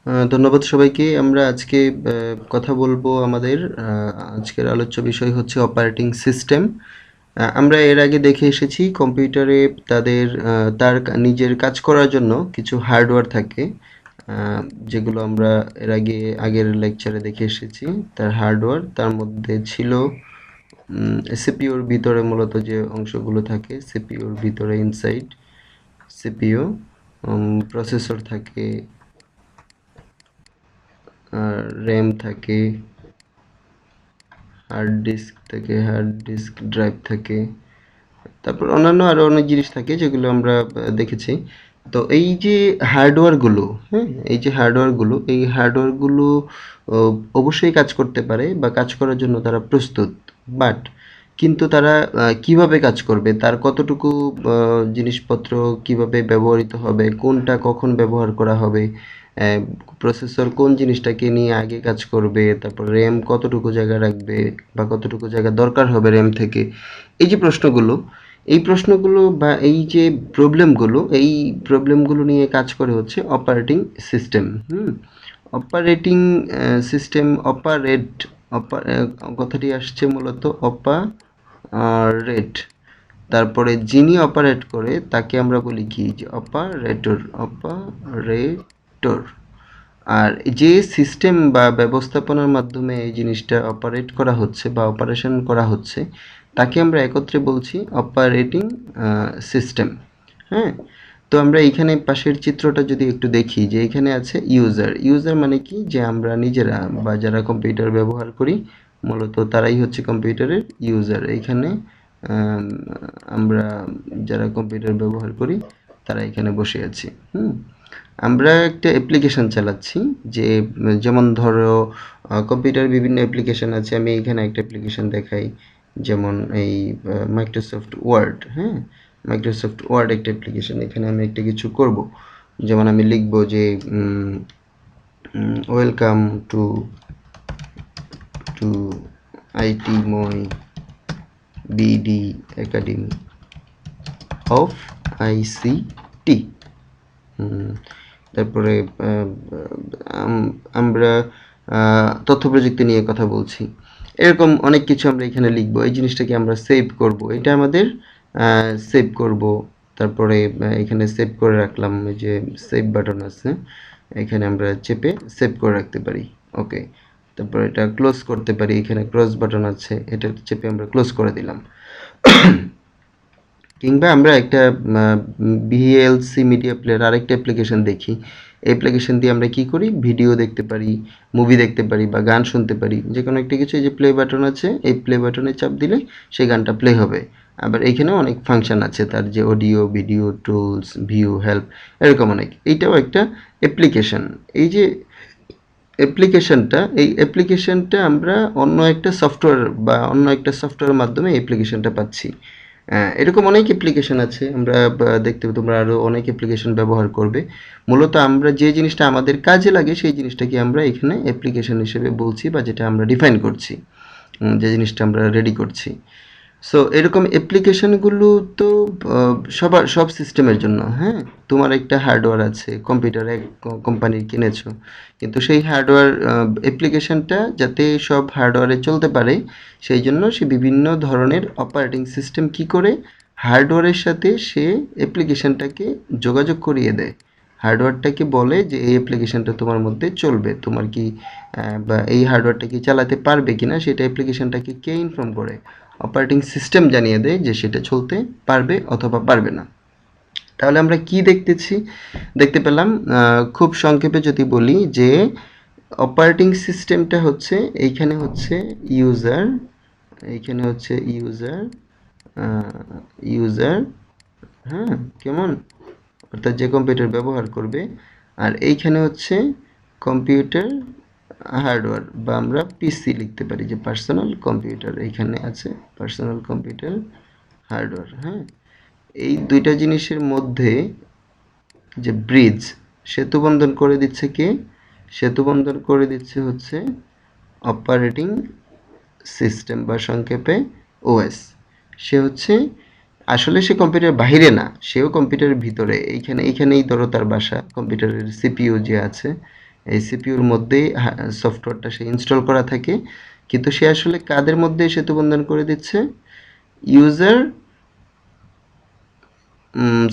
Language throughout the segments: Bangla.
ধন্যবাদ সবাইকে। আমরা আজকে কথা বলবো আমাদের আজকের আলোচ্য বিষয় হচ্ছে অপারেটিং সিস্টেম। আমরা এর আগে দেখে এসেছি কম্পিউটারে তার নিজের কাজ করার জন্য কিছু হার্ডওয়্যার থাকে, আহ, যেগুলো আমরা এর আগের লেকচারে দেখে এসেছি। তার হার্ডওয়্যার তার মধ্যে ছিল সিপিইউর ভিতরে মূলত যে অংশগুলো থাকে, সিপিইউর ভিতরে ইনসাইড সিপিইউ প্রসেসর থাকে, র্যাম থাকে, হার্ড ডিস্ক ড্রাইভ থাকে, তারপর অন্যান্য আরও অনেক জিনিস থাকে যেগুলো আমরা দেখেছি। তো এই যে হার্ডওয়্যারগুলো, হ্যাঁ, এই হার্ডওয়্যারগুলো অবশ্যই কাজ করতে পারে বা কাজ করার জন্য তারা প্রস্তুত। বাট কিন্তু তারা কিভাবে কাজ করবে, তার কতটুকু জিনিসপত্র কিভাবে ব্যবহৃত হবে, কোনটা কখন ব্যবহার করা হবে, প্রসেসর কোন জিনিসটাকে নিয়ে আগে কাজ করবে, তারপর র্যাম কতটুকু জায়গা রাখবে বা কতটুকু জায়গা দরকার হবে র্যাম থেকে, এই যে প্রশ্নগুলো, এই প্রশ্নগুলো বা এই প্রবলেমগুলো নিয়ে কাজ করে হচ্ছে অপারেটিং সিস্টেম। অপারেটিং সিস্টেম, কথাটি আসছে মূলত অপারেট, তারপরে যিনি অপারেট করে তাকে আমরা বলি কি, যে অপারেটর। আর যে সিস্টেম বা ব্যবস্থাপনার মাধ্যমে এই জিনিসটা অপারেট করা হচ্ছে বা অপারেশন করা হচ্ছে, তাকে আমরা একত্রে বলছি অপারেটিং সিস্টেম। হ্যাঁ, তো আমরা এইখানে পাশের চিত্রটা যদি একটু দেখি, যে এখানে আছে ইউজার। ইউজার মানে কি, যে আমরা নিজেরা বা যারা কম্পিউটার ব্যবহার করি মূলত তারাই হচ্ছে কম্পিউটারের ইউজার। এইখানে আম, আমরা যারা কম্পিউটার ব্যবহার করি তারা এখানে বসে আছি। আমরা একটা অ্যাপ্লিকেশন চালাচ্ছি, যে যেমন ধরো কম্পিউটার বিভিন্ন অ্যাপ্লিকেশন আছে। আমি এখানে একটা অ্যাপ্লিকেশন দেখাই, যেমন এই মাইক্রোসফট ওয়ার্ড। হ্যাঁ, মাইক্রোসফট ওয়ার্ড একটা অ্যাপ্লিকেশন। এখানে আমি একটা কিছু করব, যেমন আমি লিখব যে ওয়েলকাম টু টু আইটি মই বিডি একাডেমি অফ আইসিটি। তারপরে আমরা তথ্য প্রযুক্তি নিয়ে কথা বলছি। এরকম অনেক কিছু আমরা এখানে লিখবো। এই জিনিসটাকে আমরা সেভ করব, এটা আমাদের সেভ করব। তারপরে এখানে সেভ করে রাখলাম, এই যে সেভ বাটন আছে, এখানে আমরা চেপে সেভ করে রাখতে পারি। ওকে, তারপর এটা ক্লোজ করতে পারি, এখানে ক্লোজ বাটন আছে, এটা চেপে আমরা ক্লোজ করে দিলাম। কিংবা আমরা একটা ভিএলসি মিডিয়া প্লেয়ার আরেকটা অ্যাপ্লিকেশন দেখি। অ্যাপ্লিকেশন দিয়ে আমরা কি করি, ভিডিও দেখতে পারি, মুভি দেখতে পারি বা গান শুনতে পারি, যে কোনো একটা কিছু। এই যে প্লে বাটন আছে, এই প্লে বাটনে চাপ দিলে সেই গানটা প্লে হবে। আবার এইখানেও অনেক ফাংশন আছে তার, যে audio, video, tools, view, help, এরকম অনেক। এইটাও একটা অ্যাপ্লিকেশন। এই যে এই অ্যাপ্লিকেশনটা আমরা অন্য একটা সফটওয়্যার বা অন্য একটা সফটওয়্যারের মাধ্যমে অ্যাপ্লিকেশনটা পাচ্ছি। এরকম অনেক অ্যাপ্লিকেশন আছে, আমরা দেখতে তোমরা আরও অনেক অ্যাপ্লিকেশন ব্যবহার করবে। মূলত আমরা যে জিনিসটা আমাদের কাজে লাগে সেই জিনিসটাকে আমরা এখানে অ্যাপ্লিকেশন হিসেবে বলছি, বা যেটা আমরা ডিফাইন করছি, যে জিনিসটা আমরা রেডি করছি। সো এরকম অ্যাপ্লিকেশনগুলো তো সব সিস্টেমের জন্য। হ্যাঁ, তোমার একটা হার্ডওয়্যার আছে, কম্পিউটার এক কোম্পানির কিনেছো, কিন্তু সেই হার্ডওয়্যার অ্যাপ্লিকেশনটা যাতে সব হার্ডওয়্যারে চলতে পারে, সেই জন্য সে বিভিন্ন ধরনের অপারেটিং সিস্টেম কি করে হার্ডওয়্যারের সাথে সে অ্যাপ্লিকেশনটাকে যোগাযোগ করিয়ে দেয়। হার্ডওয়্যারটাকে বলে যে এই অ্যাপ্লিকেশনটা তোমার মধ্যে চলবে, তোমার কি বা এই হার্ডওয়্যারটা কি চালাতে পারবে কিনা সেটা অ্যাপ্লিকেশনটাকে কে ইনফর্ম করে, অপারেটিং সিস্টেম জানিয়ে দেয় যে সেটা চলতে পারবে অথবা পারবে না। তাহলে আমরা কি দেখতে পেলাম, খুব সংক্ষেপে যদি বলি, যে অপারেটিং সিস্টেমটা হচ্ছে এইখানে হচ্ছে ইউজার, এইখানে হচ্ছে ইউজার, ইউজার, হ্যাঁ, কেমন, অর্থাৎ যে কম্পিউটার ব্যবহার করবে। আর এইখানে হচ্ছে কম্পিউটার হার্ডওয়্যার, বা আমরা পিসি লিখতে পারি, যে পার্সোনাল কম্পিউটার। এইখানে আছে পার্সোনাল কম্পিউটার হার্ডওয়্যার। হ্যাঁ, এই দুইটা জিনিসের মধ্যে যে ব্রিজ, সেতু বন্ধন করে দিচ্ছে কে, সেতু বন্ধন করে দিচ্ছে হচ্ছে অপারেটিং সিস্টেম, বা সংক্ষেপে ওএস। সে হচ্ছে, আসলে সে কম্পিউটারের বাইরে না, সেও কম্পিউটারের ভিতরে। এইখানেই ধরো তার বাসা, কম্পিউটারের সিপিইউ যে আছে এই সিপিইউর মধ্যেই সফটওয়্যারটা সে ইনস্টল করা থাকে, কিন্তু সে আসলে কাদের মধ্যে সেতু বন্ধন করে দিচ্ছে? ইউজার,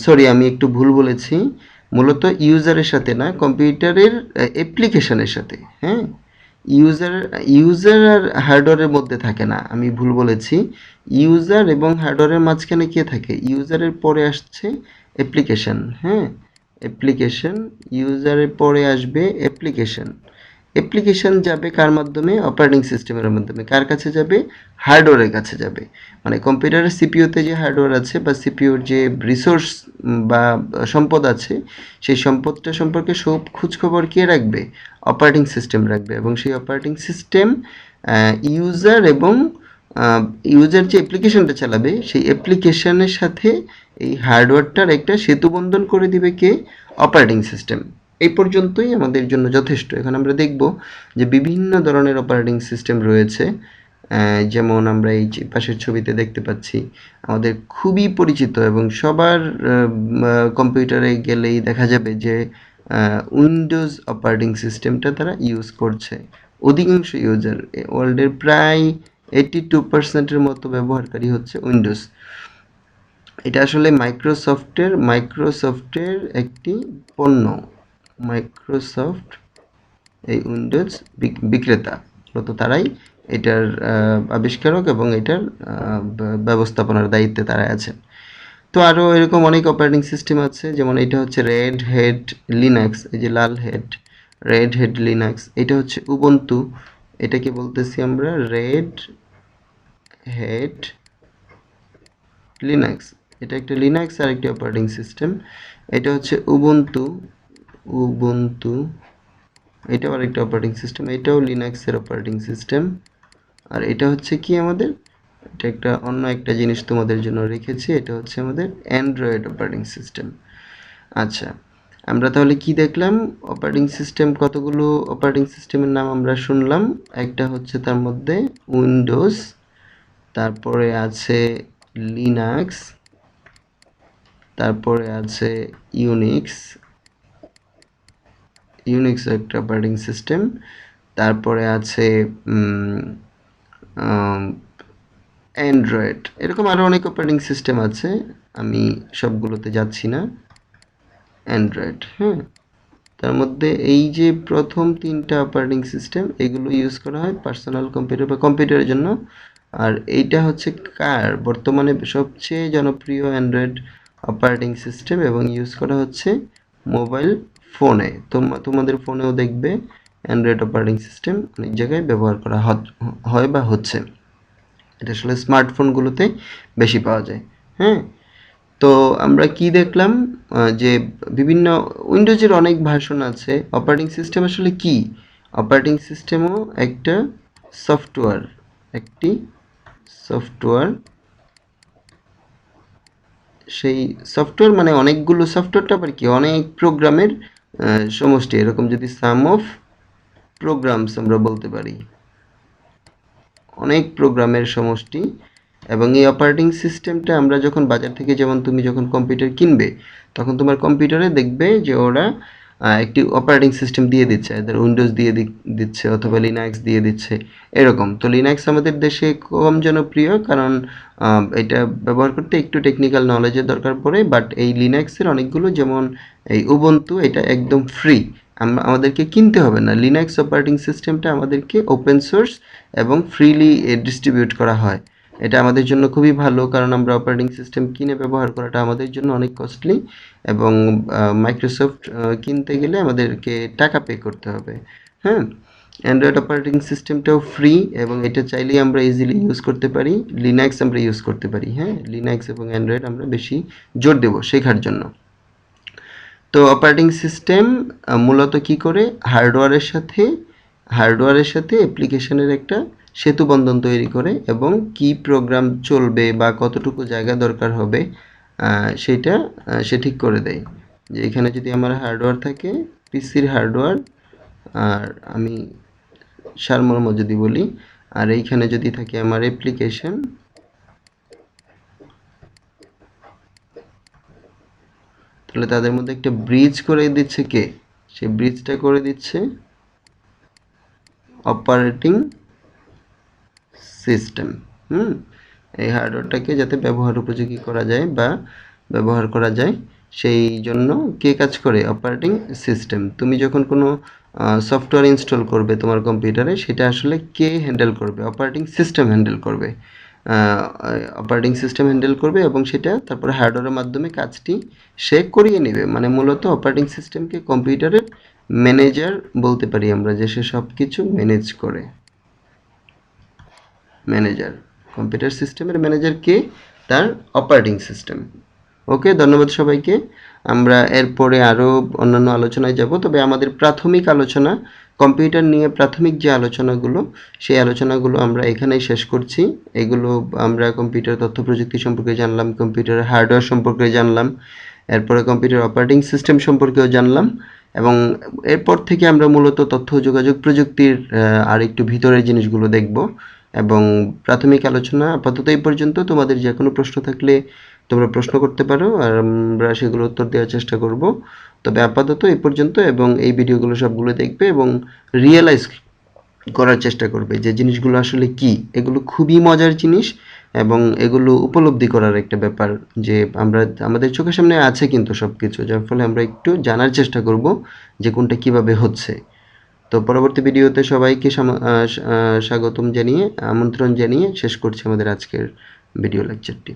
সরি আমি একটু ভুল বলেছি, মূলত ইউজারের সাথে না, কম্পিউটারের অ্যাপ্লিকেশনের সাথে। হ্যাঁ, ইউজার ইউজার আর হার্ডওয়্যারের মধ্যে থাকে না, আমি ভুল বলেছি। ইউজার এবং হার্ডওয়্যারের মাঝখানে কে থাকে? ইউজারের পরে আসছে অ্যাপ্লিকেশন। হ্যাঁ, অ্যাপ্লিকেশন, ইউজারের পরে আসবে অ্যাপ্লিকেশন। অ্যাপ্লিকেশন যাবে কার মাধ্যমে? অপারেটিং সিস্টেমের মাধ্যমে। কার কাছে যাবে? হার্ডওয়্যারের কাছে যাবে। মানে কম্পিউটারের সিপিইউতে যে হার্ডওয়্যার আছে বা সিপিইউর যে রিসোর্স বা সম্পদ আছে, সেই সম্পদটা সম্পর্কে সব খোঁজখবর কে রাখবে? অপারেটিং সিস্টেম রাখবে। এবং সেই অপারেটিং সিস্টেম ইউজার এবং ইউজার যে অ্যাপ্লিকেশনটা চালাবে সেই অ্যাপ্লিকেশনের সাথে এই হার্ডওয়্যারটার একটা সেতুবন্ধন করে দিবে কে? Operating system. এই পর্যন্তই আমাদের জন্য যথেষ্ট। এখন আমরা দেখব যে বিভিন্ন ধরনের অপারেটিং সিস্টেম রয়েছে। যেমন আমরা এই যে পাশের ছবিতে দেখতে পাচ্ছি, আমাদের খুবই পরিচিত এবং সবার কম্পিউটারে গেলেই দেখা যাবে যে উইন্ডোজ অপারেটিং সিস্টেমটা তারা ইউজ করছে। অধিকাংশ ইউজার, ওয়ার্ল্ডের প্রায় 82% মতো ব্যবহারকারী হচ্ছে উইন্ডোজ। এটা আসলে মাইক্রোসফটের একটি পণ্য। মাইক্রোসফট এই উইন্ডোজ বিক্রেতা, মূলত তারাই এটার আবিষ্কারক এবং এটার ব্যবস্থাপনার দায়িত্বে তারা আছেন। তো আরও এরকম অনেক অপারেটিং সিস্টেম আছে, যেমন এটা হচ্ছে রেড হেড লিনাক্স, এই যে লাল হেড, রেড হেড লিনাক্স। এটা হচ্ছে উবুন্টু, এটাকে বলতেছি আমরা রেড হেড লিনাক্স। এটা একটা লিনাক্স আর একটি অপারেটিং সিস্টেম। এটা হচ্ছে উবুন্টু, উবুন্টু এটাও আরেকটা অপারেটিং সিস্টেম, এটাও লিনাক্সের অপারেটিং সিস্টেম। আর এটা হচ্ছে কি আমাদের, এটা একটা অন্য একটা জিনিস তোমাদের জন্য রেখেছি, এটা হচ্ছে আমাদের অ্যান্ড্রয়েড অপারেটিং সিস্টেম। আচ্ছা, আমরা তাহলে কি দেখলাম? অপারেটিং সিস্টেম, কতগুলো অপারেটিং সিস্টেমের নাম আমরা শুনলাম। একটা হচ্ছে তার মধ্যে উইন্ডোজ, তারপরে আছে লিনাক্স, তারপরে আছে ইউনিক্স, ইউনিক্স একটা অপারেটিং সিস্টেম। তারপরে আছে অ্যান্ড্রয়েড। এরকম আরও অনেক অপারেটিং সিস্টেম আছে, আমি সবগুলোতে যাচ্ছি না। অ্যান্ড্রয়েড, হ্যাঁ, তার মধ্যে এই যে প্রথম তিনটা অপারেটিং সিস্টেম, এগুলো ইউজ করা হয় পার্সোনাল কম্পিউটার বা কম্পিউটারের জন্য। আর এইটা হচ্ছে কার বর্তমানে সবচেয়ে জনপ্রিয় অ্যান্ড্রয়েড অপারেটিং সিস্টেম এবং ইউজ করা হচ্ছে মোবাইল ফোনে। তোমাদের ফোনেও দেখবে অ্যান্ড্রয়েড অপারেটিং সিস্টেম অনেক জায়গায় ব্যবহার করা হয় বা হচ্ছে। এটা আসলে স্মার্টফোনগুলোতে বেশি পাওয়া যায়। হ্যাঁ, তো আমরা কি দেখলাম? যে বিভিন্ন উইন্ডোজের অনেক ভার্সন আছে। অপারেটিং সিস্টেম আসলে কি? অপারেটিং সিস্টেমও একটা সফটওয়্যার, একটি সফটওয়্যার। সেই সফটওয়্যার মানে অনেকগুলো সফটওয়্যারটা আবার কি, অনেক প্রোগ্রামের সমষ্টি। এরকম যদি সাম অফ প্রোগ্রামস আমরা বলতে পারি, অনেক প্রোগ্রামের সমষ্টি। এবং এই অপারেটিং সিস্টেমটা আমরা যখন বাজার থেকে, যেমন তুমি যখন কম্পিউটার কিনবে, তখন তোমার কম্পিউটারে দেখবে যে ওরা একটি অপারেটিং সিস্টেম দিয়ে দিচ্ছে, এদের উইন্ডোজ দিয়ে দিচ্ছে অথবা লিনাক্স দিয়ে দিচ্ছে এরকম। তো লিনাক্স আমাদের দেশে কম জনপ্রিয়, কারণ এটা ব্যবহার করতে একটু টেকনিক্যাল নলেজের দরকার পড়ে। বাট এই লিনাক্সের অনেকগুলো, যেমন এই উবুন্টু, এটা একদম ফ্রি, আমাদেরকে কিনতে হবে না। লিনাক্স অপারেটিং সিস্টেমটা আমাদেরকে ওপেন সোর্স এবং ফ্রিলি ডিস্ট্রিবিউট করা হয়। এটা আমাদের জন্য খুবই ভালো, কারণ আমরা অপারেটিং সিস্টেম কিনে ব্যবহার করাটা আমাদের জন্য অনেক কস্টলি, এবং মাইক্রোসফট কিনতে গেলে আমাদেরকে টাকা পে করতে হবে। হ্যাঁ, অ্যান্ড্রয়েড অপারেটিং সিস্টেমটাও ফ্রি এবং এটা চাইলেই আমরা ইজিলি ইউজ করতে পারি। লিনাক্স আমরা ইউজ করতে পারি। হ্যাঁ, লিনাক্স এবং অ্যান্ড্রয়েড আমরা বেশি জোর দেব শেখার জন্য। তো অপারেটিং সিস্টেম মূলত কি করে? হার্ডওয়্যারের সাথে অ্যাপ্লিকেশনের একটা সেতু বন্ধন তৈরি করে, এবং কি প্রোগ্রাম চলবে বা কতটুকু জায়গা দরকার হবে সেটা সে ঠিক করে দেয়। যে এখানে যদি আমার হার্ডওয়্যার থাকে, পিসির হার্ডওয়্যার, আর আমি সারমর্ম যদি বলি, আর এইখানে যদি থাকে আমার অ্যাপ্লিকেশন, তাহলে তাদের মধ্যে একটা ব্রিজ করে দিচ্ছে কে? সেই ব্রিজটা করে দিচ্ছে অপারেটিং সিস্টেম। এই হার্ডওয়্যারটাকে যাতে ব্যবহার উপযোগী করা যায় বা ব্যবহার করা যায়, সেই জন্য কে কাজ করে? Operating system. তুমি যখন কোনো সফটওয়্যার ইনস্টল করবে তোমার কম্পিউটারে, সেটা আসলে কে হ্যান্ডেল করবে? অপারেটিং সিস্টেম হ্যান্ডেল করবে। অপারেটিং সিস্টেম হ্যান্ডেল করবে এবং সেটা তারপরে হার্ডওয়্যারের মাধ্যমে কাজটি সে করিয়ে নেবে। মানে মূলত অপারেটিং সিস্টেমকে কম্পিউটারের ম্যানেজার বলতে পারি আমরা, যে সে সব কিছু ম্যানেজ করে। ম্যানেজার, কম্পিউটার সিস্টেমের ম্যানেজার কে? তার অপারেটিং সিস্টেম। ওকে, ধন্যবাদ সবাইকে। আমরা এরপরে আরও অন্যান্য আলোচনায় যাব, তবে আমাদের প্রাথমিক আলোচনা, কম্পিউটার নিয়ে প্রাথমিক যে আলোচনাগুলো, সেই আলোচনাগুলো আমরা এখানেই শেষ করছি। এগুলো আমরা কম্পিউটার তথ্য প্রযুক্তি সম্পর্কে জানলাম, কম্পিউটারের হার্ডওয়্যার সম্পর্কে জানলাম, এরপরে কম্পিউটার অপারেটিং সিস্টেম সম্পর্কেও জানলাম, এবং এরপর থেকে আমরা মূলত তথ্য যোগাযোগ প্রযুক্তির আর একটু ভিতরের জিনিসগুলো দেখব। এবং প্রাথমিক আলোচনা আপাতত এই পর্যন্ত। তোমাদের যে কোনো প্রশ্ন থাকলে তোমরা প্রশ্ন করতে পারো, আর আমরা সেগুলো উত্তর দেওয়ার চেষ্টা করব। তবে আপাতত এই পর্যন্ত, এবং এই ভিডিওগুলো সবগুলো দেখবে এবং রিয়েলাইজ করার চেষ্টা করবে যে জিনিসগুলো আসলে কি। এগুলো খুবই মজার জিনিস এবং এগুলো উপলব্ধি করার একটা ব্যাপার, যে আমরা আমাদের চোখের সামনে আছে কিন্তু সব কিছু, যার ফলে আমরা একটু জানার চেষ্টা করব যে কোনটা কিভাবে হচ্ছে। তো পরবর্তী ভিডিওতে সবাইকে স্বাগতম জানিয়ে, আমন্ত্রণ জানিয়ে শেষ করছি আমাদের আজকের ভিডিও লেকচারটি।